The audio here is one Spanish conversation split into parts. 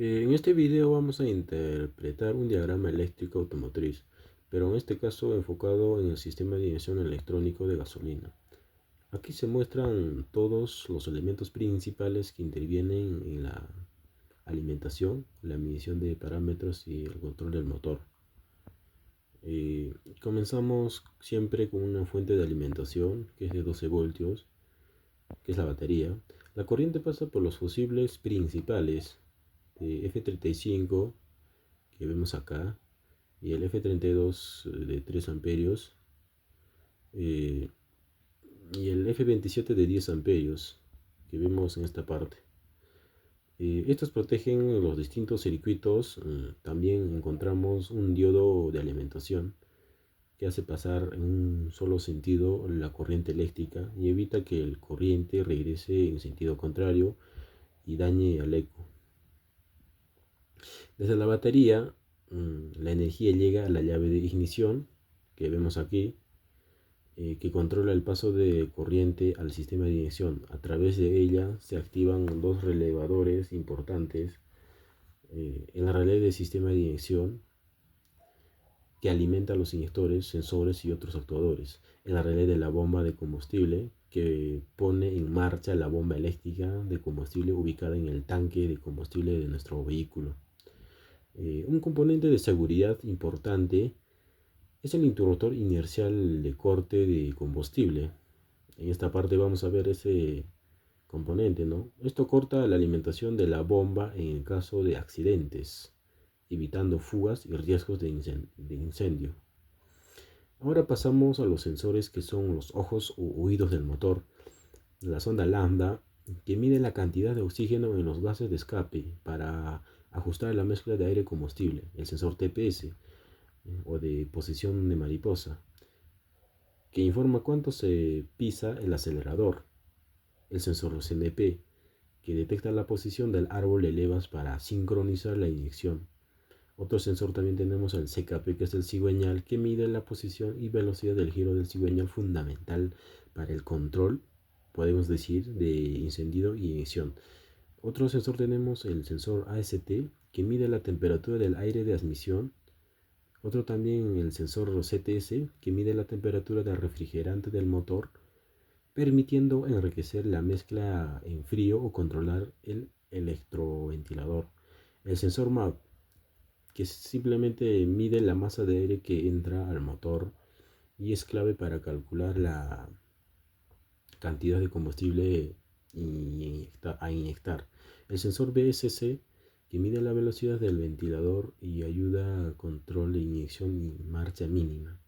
En este video vamos a interpretar un diagrama eléctrico automotriz, pero en este caso enfocado en el sistema de inyección electrónico de gasolina. Aquí se muestran todos los elementos principales que intervienen en la alimentación, la medición de parámetros y el control del motor. Comenzamos siempre con una fuente de alimentación que es de 12 voltios, que es la batería. La corriente pasa por los fusibles principales de F35 que vemos acá y el F32 de 3 amperios eh, y el F27 de 10 amperios que vemos en esta parte. Estos protegen los distintos circuitos. También encontramos un diodo de alimentación que hace pasar en un solo sentido la corriente eléctrica y evita que el corriente regrese en sentido contrario y dañe al eco. Desde la batería, la energía llega a la llave de ignición que vemos aquí, que controla el paso de corriente al sistema de inyección. A través de ella se activan dos relevadores importantes en la relé del sistema de inyección que alimenta los inyectores, sensores y otros actuadores. En la relé de la bomba de combustible que pone en marcha la bomba eléctrica de combustible ubicada en el tanque de combustible de nuestro vehículo. Un componente de seguridad importante es el interruptor inercial de corte de combustible. En esta parte vamos a ver ese componente, ¿no? Esto corta la alimentación de la bomba en el caso de accidentes, evitando fugas y riesgos de incendio. Ahora pasamos a los sensores que son los ojos o oídos del motor. La sonda lambda, que mide la cantidad de oxígeno en los gases de escape para ajustar la mezcla de aire y combustible. El sensor TPS, o de posición de mariposa, que informa cuánto se pisa el acelerador. El sensor CNP, que detecta la posición del árbol de levas para sincronizar la inyección. Otro sensor también tenemos el CKP, que es el cigüeñal, que mide la posición y velocidad del giro del cigüeñal, fundamental para el control, podemos decir, de encendido y inyección. Otro sensor tenemos el sensor AST, que mide la temperatura del aire de admisión. Otro también el sensor CTS, que mide la temperatura del refrigerante del motor, permitiendo enriquecer la mezcla en frío o controlar el electroventilador. El sensor MAP, que simplemente mide la masa de aire que entra al motor y es clave para calcular la cantidad de combustible a inyectar. El sensor BSC, que mide la velocidad del ventilador y ayuda a control de inyección y marcha mínima.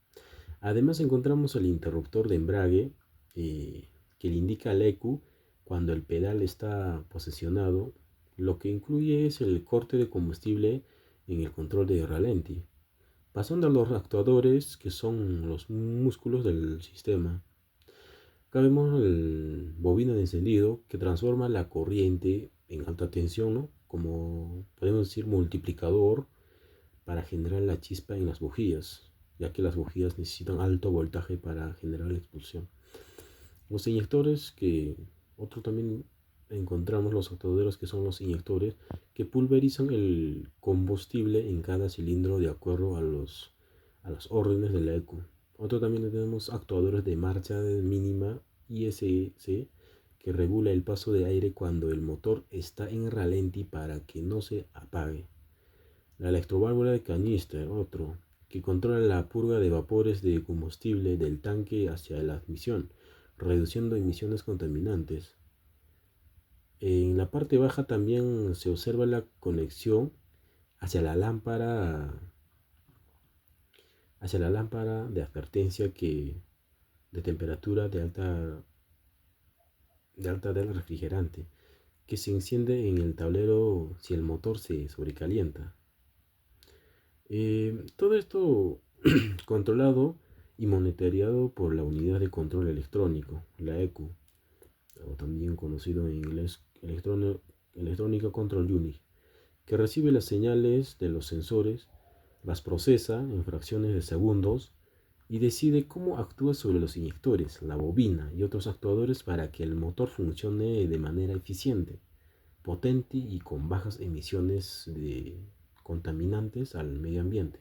Además encontramos el interruptor de embrague, que le indica al ECU cuando el pedal está posicionado. Lo que incluye es el corte de combustible en el control de ralentí. Pasando a los actuadores, que son los músculos del sistema. Acá vemos el bobino de encendido que transforma la corriente en alta tensión, ¿no? Como podemos decir, multiplicador para generar la chispa en las bujías, ya que las bujías necesitan alto voltaje para generar la expulsión. Los inyectores, que otro también encontramos los actuadores, que son los inyectores que pulverizan el combustible en cada cilindro de acuerdo a las órdenes de la ECU. Otro también tenemos actuadores de marcha mínima ISC, que regula el paso de aire cuando el motor está en ralentí para que no se apague. La electroválvula de Canister, otro, que controla la purga de vapores de combustible del tanque hacia la admisión, reduciendo emisiones contaminantes. En la parte baja también se observa la conexión hacia la lámpara, de advertencia de temperatura de alta del refrigerante, que se enciende en el tablero si el motor se sobrecalienta. Todo esto controlado y monitoreado por la unidad de control electrónico, la ECU, o también conocido en inglés Electronic Control Unit, que recibe las señales de los sensores, las procesa en fracciones de segundos y decide cómo actúa sobre los inyectores, la bobina y otros actuadores para que el motor funcione de manera eficiente. potente y con bajas emisiones de contaminantes al medio ambiente.